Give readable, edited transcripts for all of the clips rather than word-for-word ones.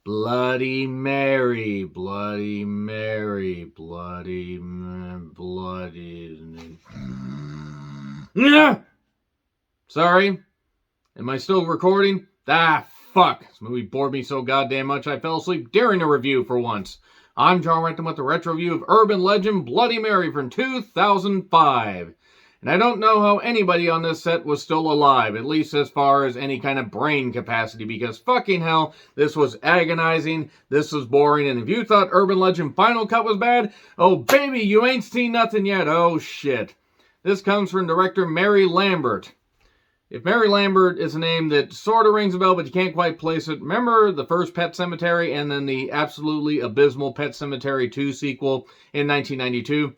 Bloody Mary, Bloody Mary, bloody. Yeah. Sorry. Am I still recording? Ah, fuck. This movie bored me so goddamn much I fell asleep during the review for once. I'm John Rant with the retro review of urban legend Bloody Mary from 2005. And I don't know how anybody on this set was still alive, at least as far as any kind of brain capacity, because fucking hell, this was agonizing, this was boring, and if you thought Urban Legend Final Cut was bad, oh baby, you ain't seen nothing yet, oh shit. This comes from director Mary Lambert. If Mary Lambert is a name that sort of rings a bell, but you can't quite place it, remember the first Pet Sematary and then the absolutely abysmal Pet Sematary 2 sequel in 1992?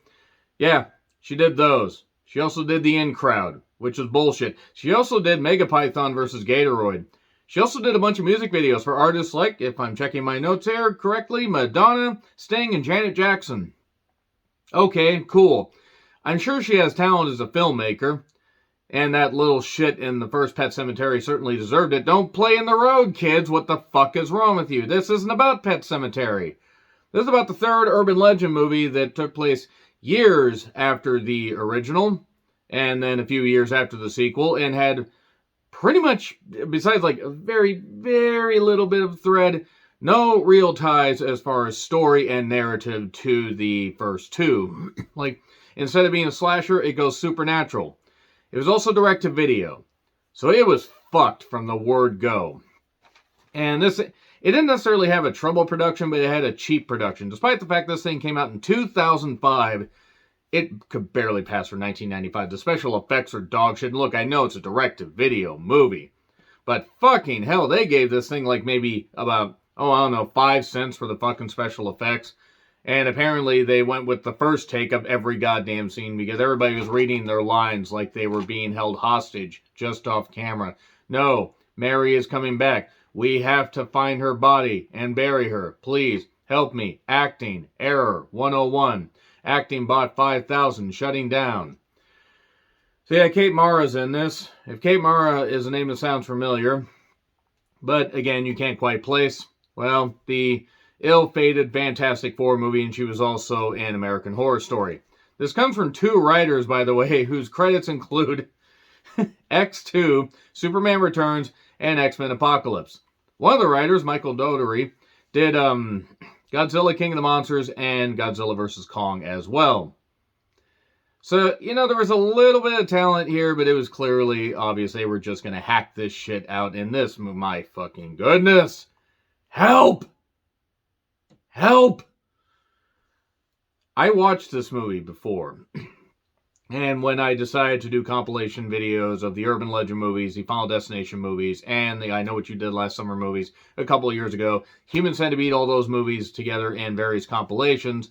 Yeah, she did those. She also did The In Crowd, which was bullshit. She also did Megapython vs. Gatoroid. She also did a bunch of music videos for artists like, if I'm checking my notes here correctly, Madonna, Sting, and Janet Jackson. Okay, cool. I'm sure she has talent as a filmmaker. And that little shit in the first Pet Sematary certainly deserved it. Don't play in the road, kids. What the fuck is wrong with you? This isn't about Pet Sematary. This is about the third urban legend movie that took place years after the original, and then a few years after the sequel, and had pretty much, besides like a very, very little bit of thread, no real ties as far as story and narrative to the first two. Like, instead of being a slasher, it goes supernatural. It was also direct-to-video, so it was fucked from the word go. And it didn't necessarily have a trouble production, but it had a cheap production. Despite the fact this thing came out in 2005, it could barely pass for 1995. The special effects are dog shit. And look, I know it's a direct-to-video movie, but fucking hell, they gave this thing like maybe about, I don't know, 5 cents for the fucking special effects. And apparently they went with the first take of every goddamn scene because everybody was reading their lines like they were being held hostage just off camera. No, Mary is coming back. We have to find her body and bury her. Please, help me. Acting. Error. 101. Acting bot 5,000. Shutting down. So yeah, Kate Mara's in this. If Kate Mara is a name that sounds familiar, but again, you can't quite place, well, the ill-fated Fantastic Four movie, and she was also in American Horror Story. This comes from two writers, by the way, whose credits include X2, Superman Returns, and X-Men Apocalypse. One of the writers, Michael Dougherty, did Godzilla King of the Monsters and Godzilla vs. Kong as well. So, you know, there was a little bit of talent here, but it was clearly obvious they were just going to hack this shit out in this. My fucking goodness. Help! Help! I watched this movie before, and when I decided to do compilation videos of the Urban Legend movies, the Final Destination movies, and the I Know What You Did Last Summer movies a couple of years ago, Human Centipede, all those movies together in various compilations,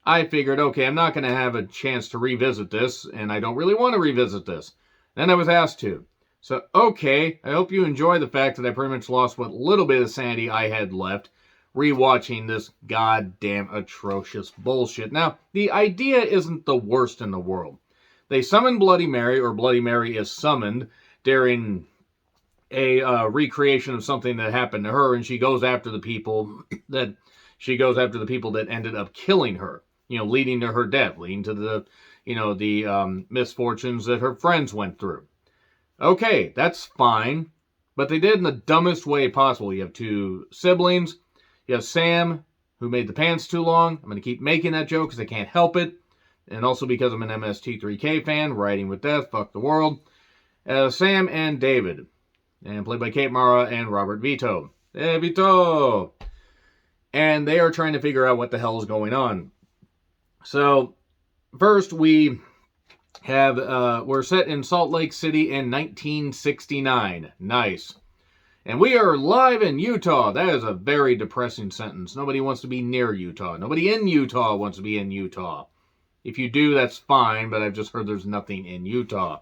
I figured, okay, I'm not going to have a chance to revisit this, and I don't really want to revisit this. Then I was asked to. So, okay, I hope you enjoy the fact that I pretty much lost what little bit of sanity I had left rewatching this goddamn atrocious bullshit. Now, the idea isn't the worst in the world. They summon Bloody Mary, or Bloody Mary is summoned during a recreation of something that happened to her, and she goes after the people that ended up killing her, you know, leading to her death, leading to the, you know, the misfortunes that her friends went through. Okay, that's fine, but they did it in the dumbest way possible. You have two siblings. You have Sam, who made the pants too long. I'm going to keep making that joke because I can't help it. And also because I'm an MST3K fan, Riding with Death, fuck the world. Sam and David. And played by Kate Mara and Robert Vito. Hey, Vito! And they are trying to figure out what the hell is going on. So, first we're set in Salt Lake City in 1969. Nice. And we are live in Utah. That is a very depressing sentence. Nobody wants to be near Utah. Nobody in Utah wants to be in Utah. If you do, that's fine, but I've just heard there's nothing in Utah.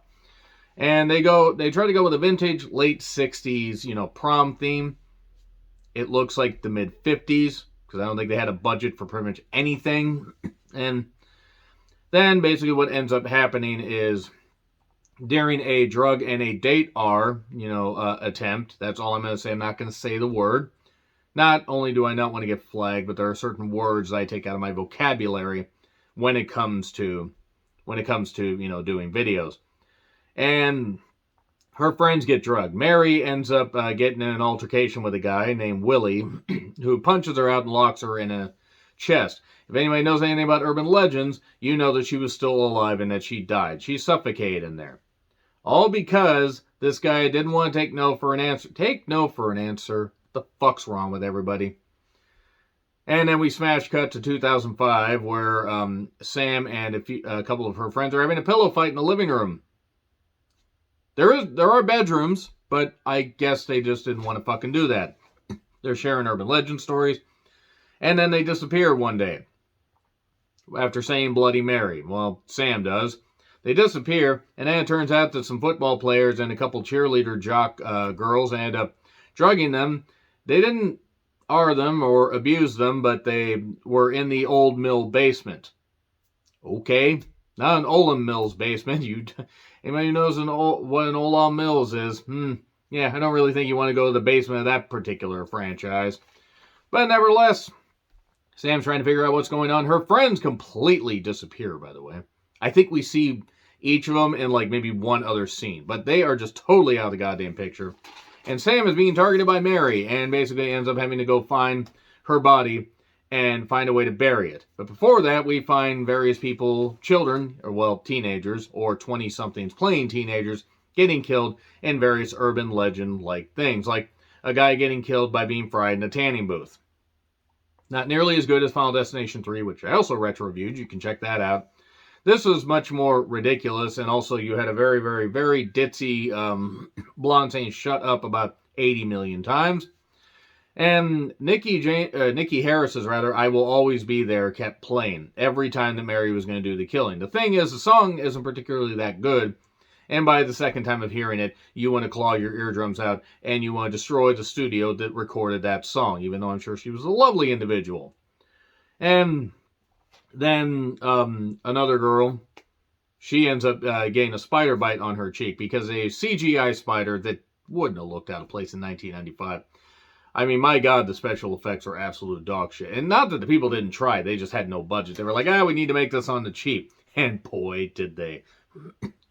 And they try to go with a vintage late 60s, you know, prom theme. It looks like the mid 50s, because I don't think they had a budget for pretty much anything. And then basically what ends up happening is during a drug and a date attempt, that's all I'm going to say, I'm not going to say the word, Not only do I not want to get flagged, but there are certain words I take out of my vocabulary when it comes to doing videos. And her friends get drugged. Mary ends up getting in an altercation with a guy named Willie, who punches her out and locks her in a chest. If anybody knows anything about urban legends, you know that she was still alive and that she died. She suffocated in there. All because this guy didn't want to take no for an answer. Take no for an answer. What the fuck's wrong with everybody? And then we smash cut to 2005, where Sam and a couple of her friends are having a pillow fight in the living room. There are bedrooms, but I guess they just didn't want to fucking do that. They're sharing urban legend stories. And then they disappear one day. After saying Bloody Mary. Well, Sam does. They disappear, and then it turns out that some football players and a couple cheerleader jock girls end up drugging them. They didn't R them or abuse them, but they were in the old mill basement. Okay. Not an Olam Mills basement. Anybody who knows what an Olam Mills is? Yeah, I don't really think you want to go to the basement of that particular franchise. But nevertheless, Sam's trying to figure out what's going on. Her friends completely disappear, by the way. I think we see each of them in like maybe one other scene. But they are just totally out of the goddamn picture. And Sam is being targeted by Mary and basically ends up having to go find her body and find a way to bury it. But before that, we find various people, children, or well, teenagers, or 20-somethings playing teenagers, getting killed in various urban legend-like things, like a guy getting killed by being fried in a tanning booth. Not nearly as good as Final Destination 3, which I also retro-reviewed. You can check that out. This was much more ridiculous, and also you had a very, very, very ditzy blonde saying shut up about 80 million times. And Nikki Harris's I Will Always Be There kept playing every time that Mary was going to do the killing. The thing is, the song isn't particularly that good, and by the second time of hearing it, you want to claw your eardrums out, and you want to destroy the studio that recorded that song, even though I'm sure she was a lovely individual. And then another girl, she ends up getting a spider bite on her cheek, because a CGI spider that wouldn't have looked out of place in 1995. I mean, my God, the special effects are absolute dog shit. And not that the people didn't try. They just had no budget. They were like, we need to make this on the cheap. And boy, did they.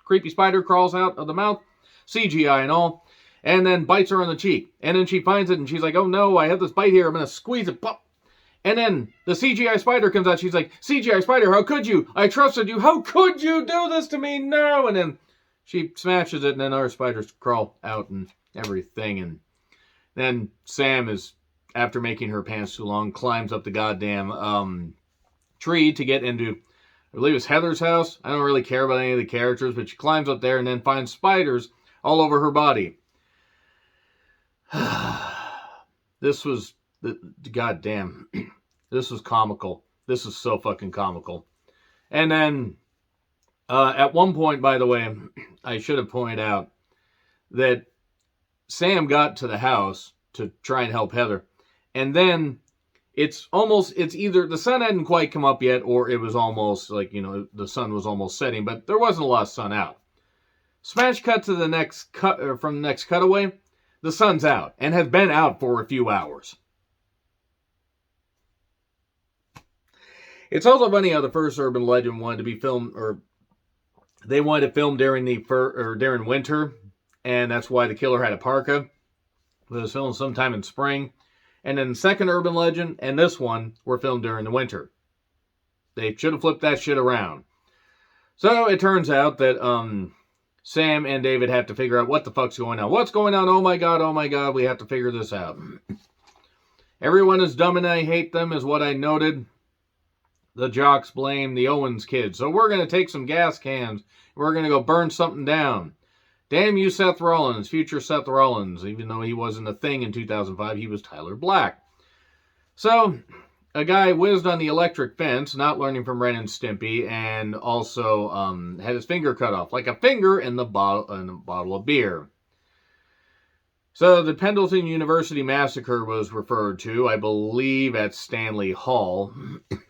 Creepy spider crawls out of the mouth, CGI and all, and then bites her on the cheek. And then she finds it, and she's like, oh no, I have this bite here. I'm going to squeeze it. Pop. And then the CGI spider comes out. She's like, CGI spider, how could you? I trusted you. How could you do this to me? No. And then she smashes it, and then other spiders crawl out and everything. And then Sam is, after making her pants too long, climbs up the goddamn tree to get into, I believe it's Heather's house. I don't really care about any of the characters, but she climbs up there and then finds spiders all over her body. This was, goddamn, this was comical. This is so fucking comical. And then, at one point, by the way, I should have pointed out that Sam got to the house to try and help Heather. And then it's either the sun hadn't quite come up yet, or it was almost like, the sun was almost setting, but there wasn't a lot of sun out. Smash cut to the next from the next cutaway. The sun's out and has been out for a few hours. It's also funny how the first urban legend wanted to be filmed, or they wanted to film during during winter. And that's why the killer had a parka. It was filmed sometime in spring. And then the second urban legend and this one were filmed during the winter. They should have flipped that shit around. So it turns out that Sam and David have to figure out what the fuck's going on. What's going on? Oh my God, we have to figure this out. Everyone is dumb and I hate them is what I noted. The jocks blame the Owens kids. So we're going to take some gas cans. We're going to go burn something down. Damn you, Seth Rollins, future Seth Rollins. Even though he wasn't a thing in 2005, he was Tyler Black. So, a guy whizzed on the electric fence, not learning from Ren and Stimpy, and also had his finger cut off, like a finger in a bottle of beer. So, the Pendleton University Massacre was referred to, I believe, at Stanley Hall,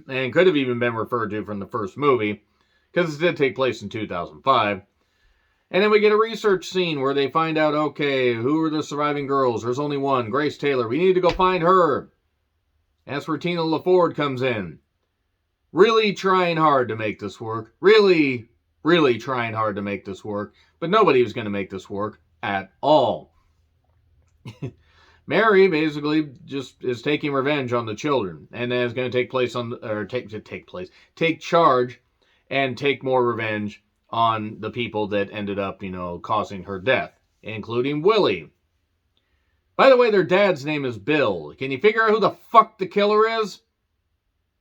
and could have even been referred to from the first movie, because it did take place in 2005. And then we get a research scene where they find out, okay, who are the surviving girls? There's only one, Grace Taylor. We need to go find her. That's where Tina LaFord comes in. Really trying hard to make this work. Really trying hard to make this work. But nobody was going to make this work at all. Mary basically just is taking revenge on the children. And then is going to take charge and take more revenge on the people that ended up, causing her death, including Willie. By the way, their dad's name is Bill. Can you figure out who the fuck the killer is?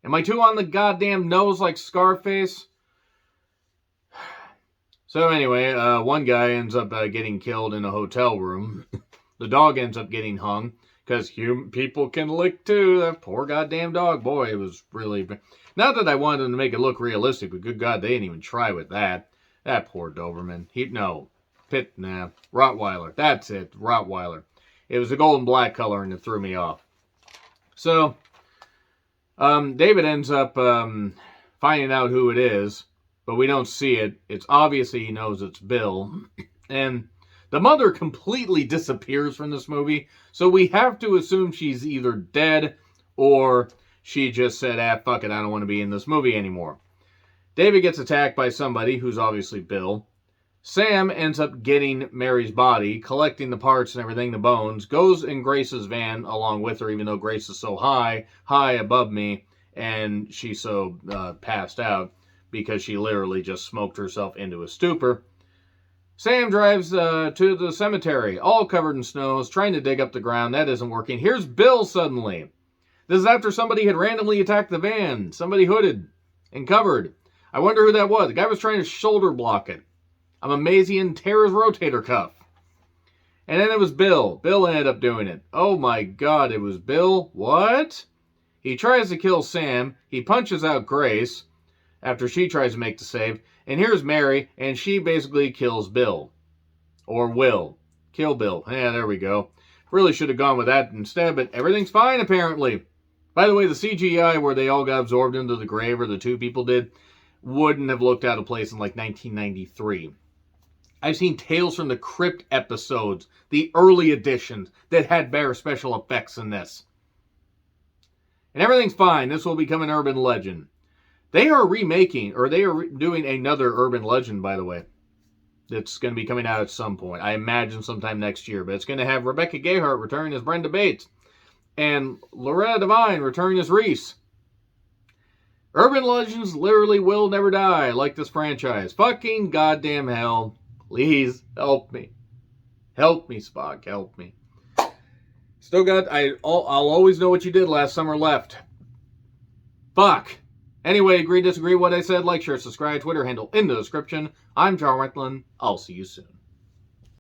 Am I too on the goddamn nose like Scarface? So anyway, one guy ends up getting killed in a hotel room. The dog ends up getting hung because people can lick too. That poor goddamn dog. Boy, it was really... Not that I wanted them to make it look realistic, but good God, they didn't even try with that. That poor Doberman. Rottweiler. That's it, Rottweiler. It was a golden black color and it threw me off. So, David ends up finding out who it is, but we don't see it. It's obvious he knows it's Bill. And the mother completely disappears from this movie, so we have to assume she's either dead or she just said, fuck it, I don't want to be in this movie anymore. David gets attacked by somebody who's obviously Bill. Sam ends up getting Mary's body, collecting the parts and everything, the bones, goes in Grace's van along with her, even though Grace is so high above me, and she's so passed out because she literally just smoked herself into a stupor. Sam drives to the cemetery, all covered in snow, trying to dig up the ground. That isn't working. Here's Bill suddenly. This is after somebody had randomly attacked the van. Somebody hooded and covered. I wonder who that was. The guy was trying to shoulder block it. I'm amazed he didn't tear his rotator cuff. And then it was Bill. Bill ended up doing it. Oh my God, it was Bill? What? He tries to kill Sam. He punches out Grace after she tries to make the save. And here's Mary, and she basically kills Bill. Or will. Kill Bill. Yeah, there we go. Really should have gone with that instead, but everything's fine apparently. By the way, the CGI where they all got absorbed into the grave, or the two people did, wouldn't have looked out of place in like 1993. I've seen Tales from the Crypt episodes, the early editions, that had better special effects than this. And everything's fine. This will become an urban legend. They are remaking, or they are doing another urban legend, by the way. It's going to be coming out at some point. I imagine sometime next year. But it's going to have Rebecca Gayheart returning as Brenda Bates. And Loretta Devine returning as Reese. Urban legends literally will never die, like this franchise. Fucking goddamn hell. Please, help me. Help me, Spock. Help me. Still got... I'll always know what you did last summer left. Fuck. Anyway, agree, disagree what I said, like, share, subscribe, Twitter handle in the description. I'm John Reckland. I'll see you soon.